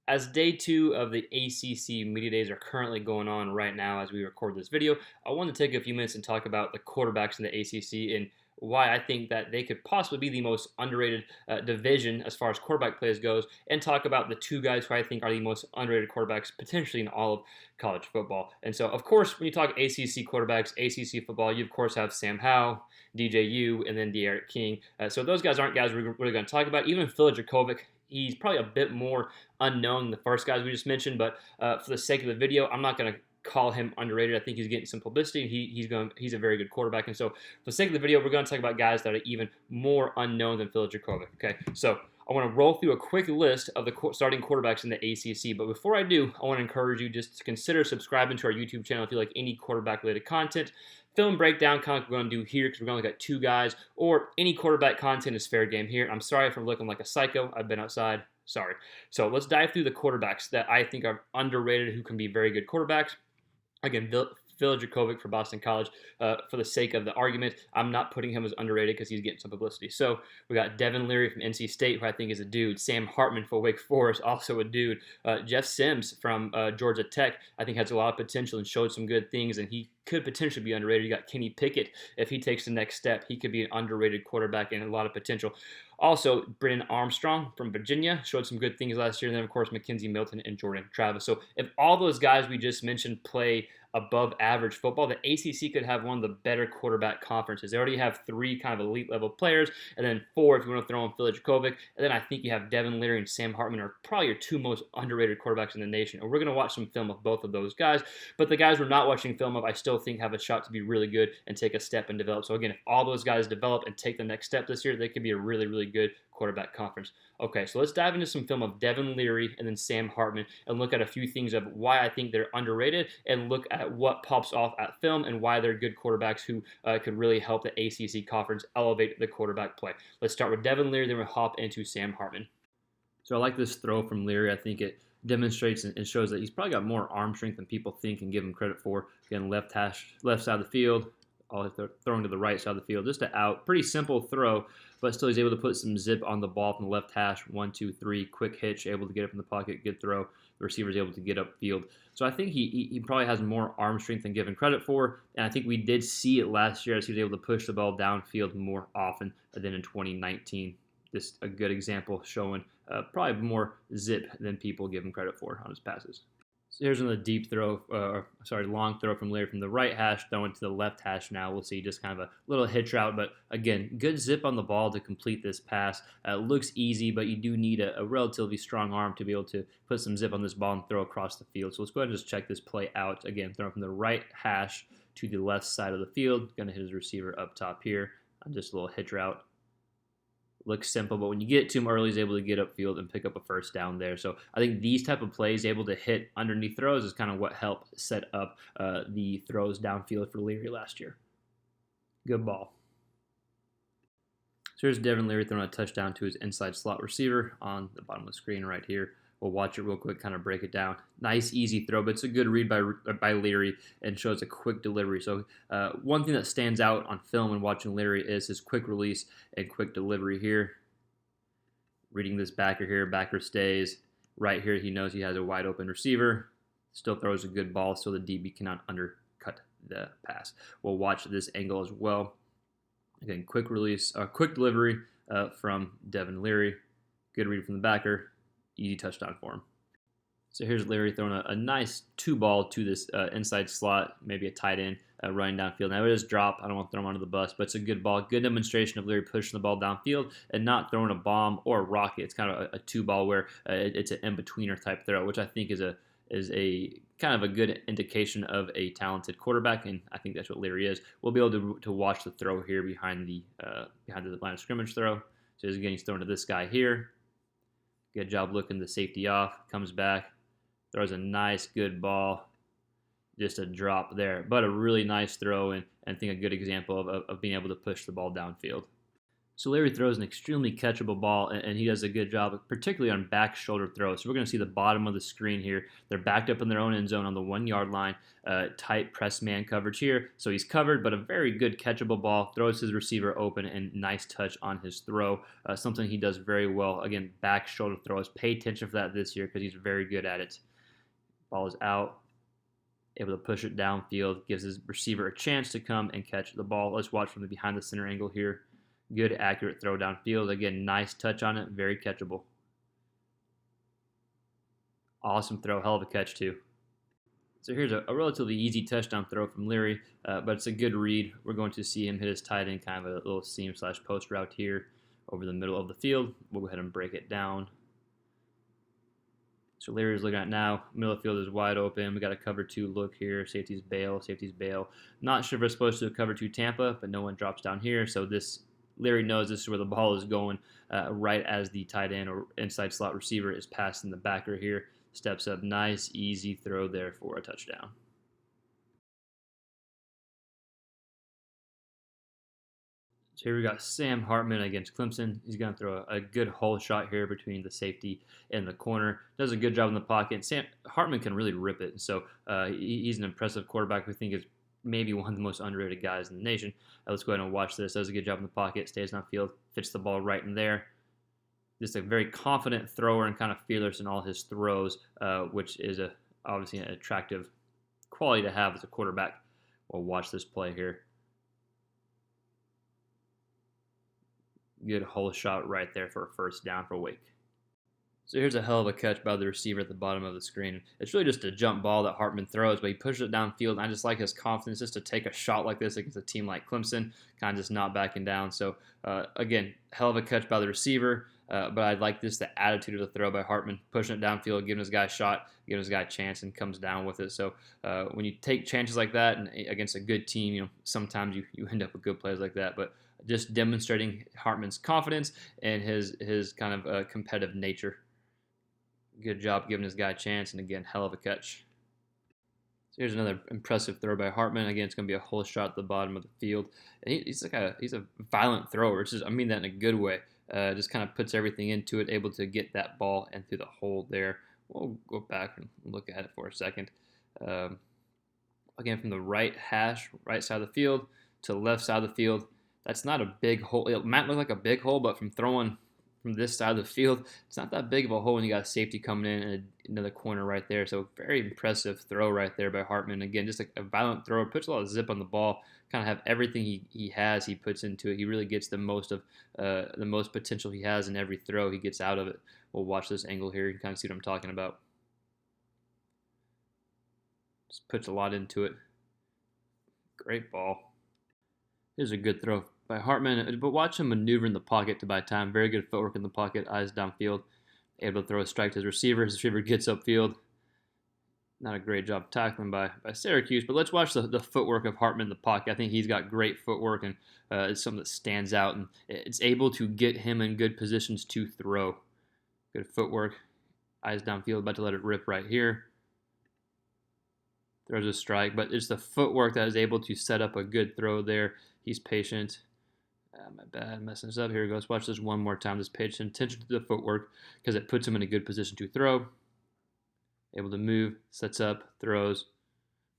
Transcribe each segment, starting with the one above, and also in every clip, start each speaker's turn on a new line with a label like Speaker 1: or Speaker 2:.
Speaker 1: As day two of the ACC Media Days are currently going on right now as we record this video, I want to take a few minutes and talk about the quarterbacks in the ACC and why I think that they could possibly be the most underrated division as far as quarterback plays goes, and talk about the two guys who I think are the most underrated quarterbacks potentially in all of college football. And so, of course, when you talk ACC quarterbacks, ACC football, you of course have Sam Howell, DJU, and then De'Aaron King. So those guys aren't guys we're really going to talk about. Even Phil Dracovic, he's probably a bit more unknown than the first guys we just mentioned, but for the sake of the video, I'm not going to call him underrated. I think he's getting some publicity. He's a very good quarterback, and so for the sake of the video, we're going to talk about guys that are even more unknown than Phil Dracovic. Okay, so I want to roll through a quick list of the starting quarterbacks in the ACC, but before I do, I want to encourage you just to consider subscribing to our YouTube channel if you like any quarterback-related content. Film breakdown, kind of like we're going to do here, because we're going to look at two guys, or any quarterback content is fair game here. I'm sorry if I'm looking like a psycho. I've been outside. Sorry. So let's dive through the quarterbacks that I think are underrated, who can be very good quarterbacks. Again, Phil Dracovic for Boston College. For the sake of the argument, I'm not putting him as underrated because he's getting some publicity. So we got Devin Leary from NC State, who I think is a dude. Sam Hartman for Wake Forest, also a dude. Jeff Sims from Georgia Tech, I think has a lot of potential and showed some good things, and he could potentially be underrated. You got Kenny Pickett. If he takes the next step, he could be an underrated quarterback and a lot of potential. Also, Brennan Armstrong from Virginia showed some good things last year. And then, of course, Mackenzie Milton and Jordan Travis. So if all those guys we just mentioned play above average football, the ACC could have one of the better quarterback conferences. They already have three kind of elite level players, and then four if you want to throw in Phil Dracovic. And then I think you have Devin Leary and Sam Hartman are probably your two most underrated quarterbacks in the nation. And we're going to watch some film of both of those guys. But the guys we're not watching film of, I still think have a shot to be really good and take a step and develop. So again, if all those guys develop and take the next step this year, they could be a really, really good quarterback conference. Okay, so let's dive into some film of Devin Leary and then Sam Hartman and look at a few things of why I think they're underrated and look at what pops off at film and why they're good quarterbacks who could really help the ACC conference elevate the quarterback play. Let's start with Devin Leary, then we'll hop into Sam Hartman. So I like this throw from Leary. I think it demonstrates and shows that he's probably got more arm strength than people think and give him credit for. Again, left side of the field, all throwing to the right side of the field, just an out. Pretty simple throw, but still he's able to put some zip on the ball from the left hash. 1, 2, 3, quick hitch, able to get it from the pocket, good throw. The receiver's able to get upfield. So I think he probably has more arm strength than given credit for, and I think we did see it last year as he was able to push the ball downfield more often than in 2019. Just a good example showing probably more zip than people give him credit for on his passes. So here's another long throw from Leary from the right hash, throwing to the left hash now. We'll see just kind of a little hitch route, but again, good zip on the ball to complete this pass. Looks easy, but you do need a relatively strong arm to be able to put some zip on this ball and throw across the field. So let's go ahead and just check this play out. Again, throwing from the right hash to the left side of the field. Going to hit his receiver up top here. Just a little hitch route. Looks simple, but when you get to him early, he's able to get upfield and pick up a first down there. So I think these type of plays, able to hit underneath throws, is kind of what helped set up the throws downfield for Leary last year. Good ball. So here's Devin Leary throwing a touchdown to his inside slot receiver on the bottom of the screen right here. We'll watch it real quick, kind of break it down. Nice, easy throw, but it's a good read by Leary and shows a quick delivery. So one thing that stands out on film when watching Leary is his quick release and quick delivery here. Reading this backer here, backer stays. Right here, he knows he has a wide open receiver. Still throws a good ball, so the DB cannot undercut the pass. We'll watch this angle as well. Again, quick release, quick delivery from Devin Leary. Good read from the backer. Easy touchdown for him. So here's Leary throwing a nice two ball to this inside slot, maybe a tight end running downfield. Now it is drop. I don't want to throw him under the bus, but it's a good ball. Good demonstration of Leary pushing the ball downfield and not throwing a bomb or a rocket. It's kind of a two ball where it's an in-betweener type throw, which I think is a kind of a good indication of a talented quarterback, and I think that's what Leary is. We'll be able to watch the throw here behind the line of scrimmage throw. So again, he's throwing to this guy here. Good job looking the safety off. Comes back. Throws a nice, good ball. Just a drop there. But a really nice throw and I think a good example of being able to push the ball downfield. So Larry throws an extremely catchable ball, and he does a good job, particularly on back shoulder throws. So we're going to see the bottom of the screen here. They're backed up in their own end zone on the 1 yard line. Tight press man coverage here. So he's covered, but a very good catchable ball. Throws his receiver open, and nice touch on his throw. Something he does very well. Again, back shoulder throws. Pay attention for that this year because he's very good at it. Ball is out. Able to push it downfield. Gives his receiver a chance to come and catch the ball. Let's watch from the behind the center angle here. Good, accurate throw downfield. Again, nice touch on it. Very catchable. Awesome throw. Hell of a catch, too. So here's a relatively easy touchdown throw from Leary, but it's a good read. We're going to see him hit his tight end, kind of a little seam/post route here over the middle of the field. We'll go ahead and break it down. So Larry's looking at now. Middle of the field is wide open. We got a cover 2 look here. Safeties bail. Safeties bail. Not sure if we're supposed to cover 2 Tampa, but no one drops down here. So Larry knows this is where the ball is going, right as the tight end or inside slot receiver is passing the backer here. Steps up, nice, easy throw there for a touchdown. So here we got Sam Hartman against Clemson. He's going to throw a good hole shot here between the safety and the corner. Does a good job in the pocket. Sam Hartman can really rip it. So he's an impressive quarterback. We think is maybe one of the most underrated guys in the nation. Let's go ahead and watch this. Does a good job in the pocket, stays downfield, fits the ball right in there. Just a very confident thrower and kind of fearless in all his throws, which is obviously an attractive quality to have as a quarterback. We'll watch this play here. Good hole shot right there for a first down for Wake. So here's a hell of a catch by the receiver at the bottom of the screen. It's really just a jump ball that Hartman throws, but he pushes it downfield, and I just like his confidence just to take a shot like this against a team like Clemson, kind of just not backing down. So, again, hell of a catch by the receiver, but I like this, the attitude of the throw by Hartman, pushing it downfield, giving his guy a shot, giving his guy a chance, and comes down with it. So when you take chances like that and against a good team, sometimes you end up with good plays like that, but just demonstrating Hartman's confidence and his kind of competitive nature. Good job giving this guy a chance, and again, hell of a catch. So here's another impressive throw by Hartman. Again, it's going to be a hole shot at the bottom of the field. And he's a violent thrower. I mean that in a good way. Just kind of puts everything into it, able to get that ball and through the hole there. We'll go back and look at it for a second. Again, from the right side of the field to the left side of the field. That's not a big hole. It might look like a big hole, but from throwing from this side of the field, it's not that big of a hole when you got a safety coming in and another corner right there. So very impressive throw right there by Hartman. Again, just a violent thrower, puts a lot of zip on the ball, kind of have everything he has, he puts into it. He really gets the most potential he has in every throw. He gets out of it. We'll watch this angle here. You can kind of see what I'm talking about. Just puts a lot into it. Great ball. Here's a good throw by Hartman, but watch him maneuver in the pocket to buy time. Very good footwork in the pocket, eyes downfield. Able to throw a strike to his receiver. His receiver gets upfield. Not a great job tackling by Syracuse, but let's watch the footwork of Hartman in the pocket. I think he's got great footwork, and it's something that stands out, and it's able to get him in good positions to throw. Good footwork. Eyes downfield, about to let it rip right here. Throws a strike, but it's the footwork that is able to set up a good throw there. He's patient. My bad, messing this up. Here we go. Let's watch this one more time. Just pay attention to the footwork because it puts him in a good position to throw. Able to move, sets up, throws.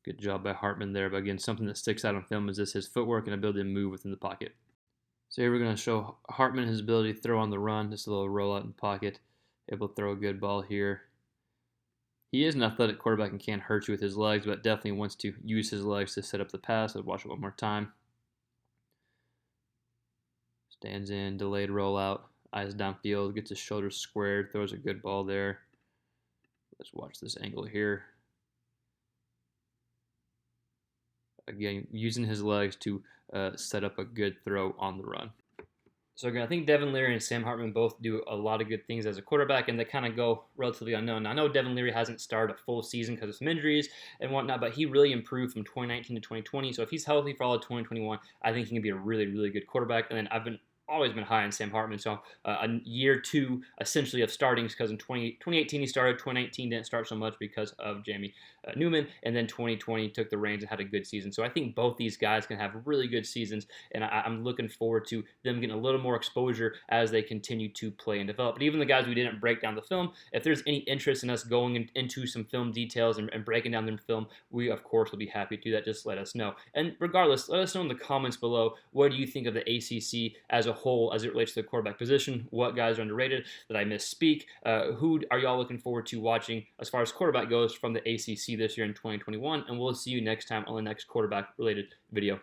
Speaker 1: Good job by Hartman there. But again, something that sticks out on film is his footwork and ability to move within the pocket. So here we're going to show Hartman his ability to throw on the run. Just a little rollout in the pocket. Able to throw a good ball here. He is an athletic quarterback and can hurt you with his legs, but definitely wants to use his legs to set up the pass. Let's watch it one more time. Stands in, delayed rollout, eyes downfield, gets his shoulders squared, throws a good ball there. Let's watch this angle here. Again, using his legs to set up a good throw on the run. So again, I think Devin Leary and Sam Hartman both do a lot of good things as a quarterback, and they kind of go relatively unknown. I know Devin Leary hasn't started a full season because of some injuries and whatnot, but he really improved from 2019 to 2020. So if he's healthy for all of 2021, I think he can be a really, really good quarterback. And then I've been always been high on Sam Hartman. So a year two essentially of startings, because in 2018 he started, 2019 didn't start so much because of Jamie Newman, and then 2020 took the reins and had a good season. So I think both these guys can have really good seasons, and I'm looking forward to them getting a little more exposure as they continue to play and develop. But even the guys we didn't break down the film, if there's any interest in us going into some film details and breaking down the film, we of course will be happy to do that. Just let us know. And regardless, let us know in the comments below, what do you think of the ACC as a whole as it relates to the quarterback position? What guys are underrated? Did I misspeak? Who are y'all looking forward to watching as far as quarterback goes from the ACC this year in 2021? And we'll see you next time on the next quarterback related video.